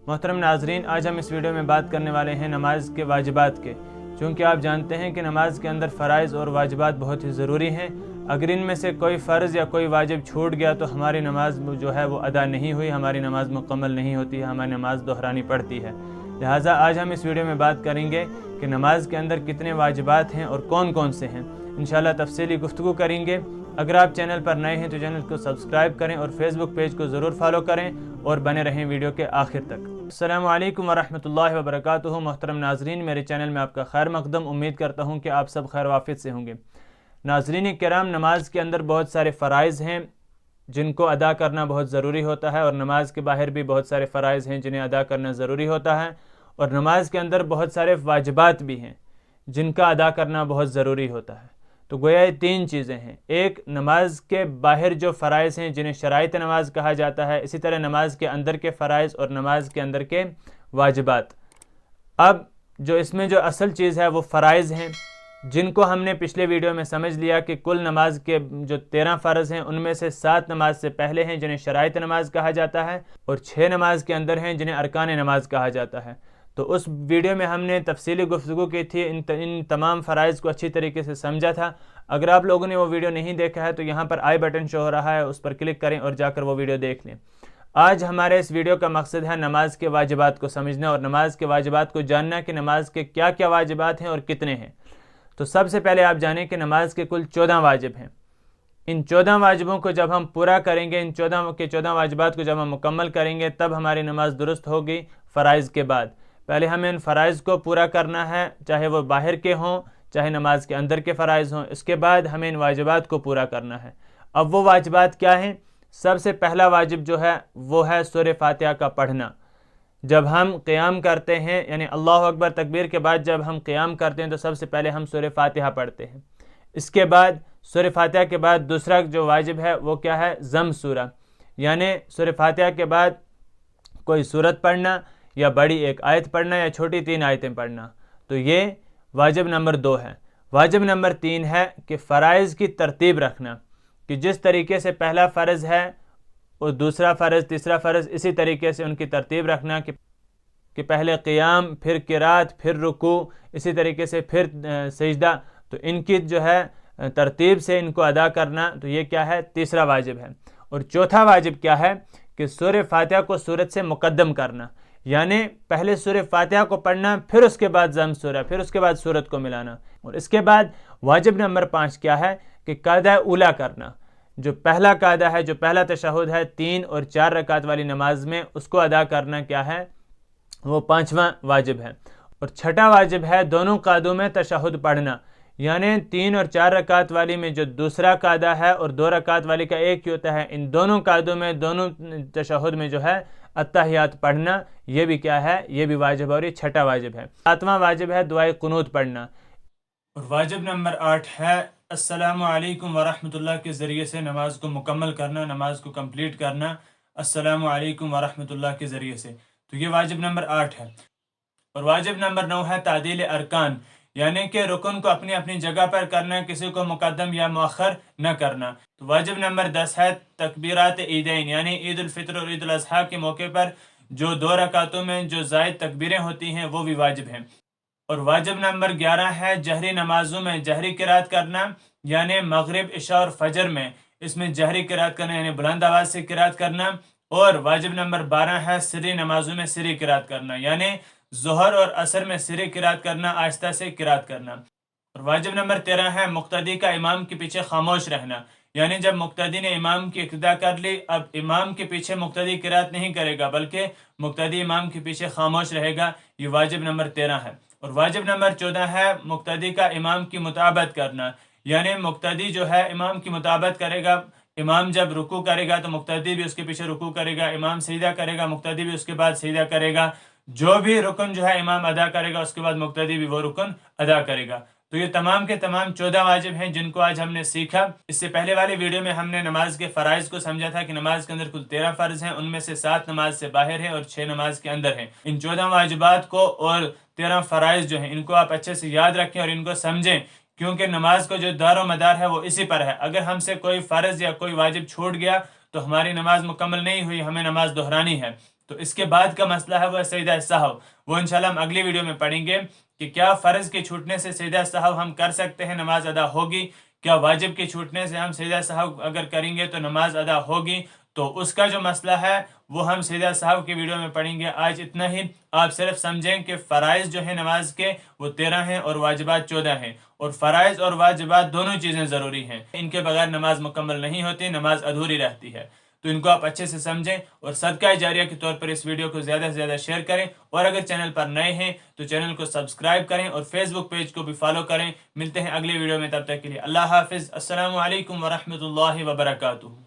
मोहतरम नाजरीन, आज हम इस वीडियो में बात करने वाले हैं नमाज के वाजिबात के। चूँकि आप जानते हैं कि नमाज के अंदर फ़राइज़ और वाजिबात बहुत ही ज़रूरी हैं। अगर इनमें से कोई फ़र्ज़ या कोई वाजिब छूट गया तो हमारी नमाज जो है वो अदा नहीं हुई, हमारी नमाज मुकम्मल नहीं होती है, हमारी नमाज दोहरानी पड़ती है। लिहाजा आज हम इस वीडियो में बात करेंगे कि नमाज के अंदर कितने वाजिबात हैं और कौन कौन से हैं। इंशाअल्लाह तफसीली गुफ्तगू करेंगे। अगर आप चैनल पर नए हैं तो चैनल को सब्सक्राइब करें और फेसबुक पेज को ज़रूर फॉलो करें और बने रहें वीडियो के आखिर तक। अस्सलामु अलैकुम वरहमतुल्लाहि वबरकातुहू। मोहतरम नाजरीन, मेरे चैनल में आपका खैर मकदम। उम्मीद करता हूँ कि आप सब खैर वाफियत से होंगे। नाजरीन किराम, नमाज के अंदर बहुत सारे फ़राइज़ हैं जिनको अदा करना बहुत ज़रूरी होता है, और नमाज के बाहर भी बहुत सारे फ़राइज़ हैं जिन्हें अदा करना ज़रूरी होता है, और नमाज के अंदर बहुत सारे वाजिबात भी हैं जिनका अदा करना बहुत ज़रूरी होता है। तो गोया ये तीन चीज़ें हैं। एक, नमाज के बाहर जो फ़राइज़ हैं जिन्हें शराइत नमाज कहा जाता है, इसी तरह नमाज के अंदर के फ़राइज़ और नमाज के अंदर के वाजिबात। अब जो इसमें जो असल चीज़ है वो फ़राइज़ हैं, जिनको हमने पिछले वीडियो में समझ लिया कि कुल नमाज के जो 13 फ़र्ज़ हैं उनमें से 7 नमाज से पहले हैं जिन्हें शराइत नमाज कहा जाता है, और 6 नमाज के अंदर हैं जिन्हें अरकान नमाज कहा जाता है। तो उस वीडियो में हमने तफसीली गुफ्तगू की थी, इन तमाम फ़राइज़ को अच्छी तरीके से समझा था। अगर आप लोगों ने वो वीडियो नहीं देखा है तो यहाँ पर आई बटन शो हो रहा है, उस पर क्लिक करें और जाकर वो वीडियो देख लें। आज हमारे इस वीडियो का मकसद है नमाज के वाजिबात को समझना और नमाज के वाजिबात को जानना कि नमाज के क्या क्या वाजिबात हैं और कितने हैं। तो सबसे पहले आप जानें कि नमाज के कुल 14 वाजिब हैं। इन 14 वाजिबों को जब हम पूरा करेंगे, इन 14 वाजिबात को जब हम मुकम्मल करेंगे, तब हमारी नमाज दुरुस्त होगी फ़राइज़ के बाद। पहले हमें इन फ़राइज़ को पूरा करना है, चाहे वो बाहर के हों चाहे नमाज के अंदर के फ़राइज़ हों। इसके बाद हमें इन वाजिबात को पूरा करना है। अब वो वाजिबात क्या हैं? सबसे पहला वाजिब जो है वो है सूरह फातिहा का पढ़ना। जब हम क़ियाम करते हैं, यानी अल्लाहु अकबर तकबीर के बाद जब हम क़ियाम करते हैं तो सबसे पहले हम सूरह फातिहा पढ़ते हैं। इसके बाद सूरह फातिहा के बाद दूसरा जो वाजिब है वो क्या है? ज़म सूरा, यानी सूरह फातिहा के बाद कोई सूरत पढ़ना, या बड़ी एक आयत पढ़ना, या छोटी 3 आयतें पढ़ना। तो ये वाजिब नंबर 2 है। वाजिब नंबर 3 है कि फ़राइज़ की तरतीब रखना, कि जिस तरीके से पहला फ़र्ज़ है और दूसरा फ़र्ज़, तीसरा फ़र्ज़, इसी तरीके से उनकी तरतीब रखना कि पहले क़ियाम, फिर क़िरात, फिर रुकू, इसी तरीके से फिर सजदा। तो इनकी जो है तरतीब से इनको अदा करना, तो ये क्या है? तीसरा वाजिब है। और चौथा वाजिब क्या है? कि सूरह फातिहा को सूरत से मुक़द्दम करना, यानी पहले सूरह फातिहा को पढ़ना, फिर उसके बाद ज़म सूरा, फिर उसके बाद सूरत को मिलाना। और इसके बाद वाजिब नंबर 5 क्या है? कि कायदा उला करना। जो पहला कायदा है, जो पहला तशहुद है 3 और 4 रकात वाली नमाज में, उसको अदा करना क्या है? वो 5वां वाजिब है। और छठा वाजिब है दोनों कायदों में तशहुद पढ़ना, यानी 3 और 4 रकात वाली में जो दूसरा कायदा है और 2 रकात वाली का एक ही होता है, इन दोनों कायदों में, दोनों तशहुद में जो है अत्तहियात पढ़ना, ये भी क्या है? ये भी वाजिब है, और ये छठा वाजिब है। 7वां वाजिब है दुआए कुनूत पढ़ना। और वाजिब नंबर 8 है अस्सलामु अलैकुम वरहमतुल्लाह के ज़रिए से नमाज को मुकम्मल करना, नमाज को कंप्लीट करना अस्सलामु अलैकुम वरहमतुल्लाह के ज़रिए से। तो ये वाजिब नंबर 8 है। और वाजिब नंबर 9 है तादील अरकान, यानी कि रुकन को अपनी अपनी जगह पर करना, किसी को मुकद्दम या मुअख्खर न करना। तो वाजिब नंबर 10 है तकबीरात ईदैन, यानी ईद उल फित्र और ईद उल अज़हा के मौके पर जो 2 रकातों में जो ज़ायद तकबीरें होती हैं वो भी वाजिब हैं। और वाजिब नंबर 11 है जहरी नमाजों में जहरी किरात करना, यानी मगरिब, इशा और फजर में इसमें जहरी किरात करना, यानी बुलंद आवाज़ से किरात करना। और वाजिब नंबर 12 है सिरी नमाजों में सिरी किरात करना, यानी ज़ोहर और असर में सिरी किरात करना, आहिस्ता से किरात करना। और वाजिब नंबर 13 है मुक्तदी का इमाम के पीछे खामोश रहना, यानी जब मुक्तदी ने इमाम की इक्तिदा कर ली, अब इमाम के पीछे मुक्तदी किरात नहीं करेगा बल्कि मुक्तदी इमाम के पीछे खामोश रहेगा। ये वाजिब नंबर 13 है। और वाजिब नंबर 14 है मुक्तदी का इमाम की मुताबत करना, यानी मुक्तदी जो है इमाम की मुताबत करेगा। इमाम जब रुकू करेगा तो मुक्तदी भी उसके पीछे रुकू करेगा, इमाम सजदा करेगा, मुक्तदी भी उसके बाद सजदा करेगा। जो भी रुकन जो है इमाम अदा करेगा उसके बाद मुक्तदी भी वो रुकन अदा करेगा। तो ये तमाम के तमाम 14 वाजिब हैं जिनको आज हमने सीखा। इससे पहले वाले वीडियो में हमने नमाज के फ़राइज़ को समझा था कि नमाज के अंदर कुल 13 फ़र्ज़ हैं, उनमें से 7 नमाज से बाहर हैं और 6 नमाज के अंदर हैं। इन 14 वाजिबात को और 13 फ़राइज़ जो हैं इनको आप अच्छे से याद रखें और इनको समझें, क्योंकि नमाज को जो दारो मदार है वो इसी पर है। अगर हमसे कोई फ़र्ज़ या कोई वाजिब छूट गया तो हमारी नमाज मुकम्मल नहीं हुई, हमें नमाज दोहरानी है। تو اس کے بعد کا مسئلہ ہے وہ سجدہ سہو، وہ انشاءاللہ ہم اگلی ویڈیو میں پڑھیں گے کہ کیا فرض کے چھوٹنے سے سجدہ سہو ہم کر سکتے ہیں، نماز ادا ہوگی، کیا واجب کے چھوٹنے سے ہم سجدہ سہو اگر کریں گے تو نماز ادا ہوگی، تو اس کا جو مسئلہ ہے وہ ہم سجدہ سہو کی ویڈیو میں پڑھیں گے۔ آج اتنا ہی، آپ صرف سمجھیں کہ فرائض جو ہیں نماز کے وہ 13 ہیں اور واجبات 14 ہیں، اور فرائض اور واجبات دونوں چیزیں ضروری ہیں، ان کے بغیر نماز مکمل نہیں ہوتی، نماز ادھوری رہتی ہے۔ تو ان کو آپ اچھے سے سمجھیں اور صدقہ جاریہ کے طور پر اس ویڈیو کو زیادہ سے زیادہ شیئر کریں، اور اگر چینل پر نئے ہیں تو چینل کو سبسکرائب کریں اور فیس بک پیج کو بھی فالو کریں۔ ملتے ہیں اگلی ویڈیو میں، تب تک کے لیے اللہ حافظ، السلام علیکم ورحمۃ اللہ وبرکاتہ۔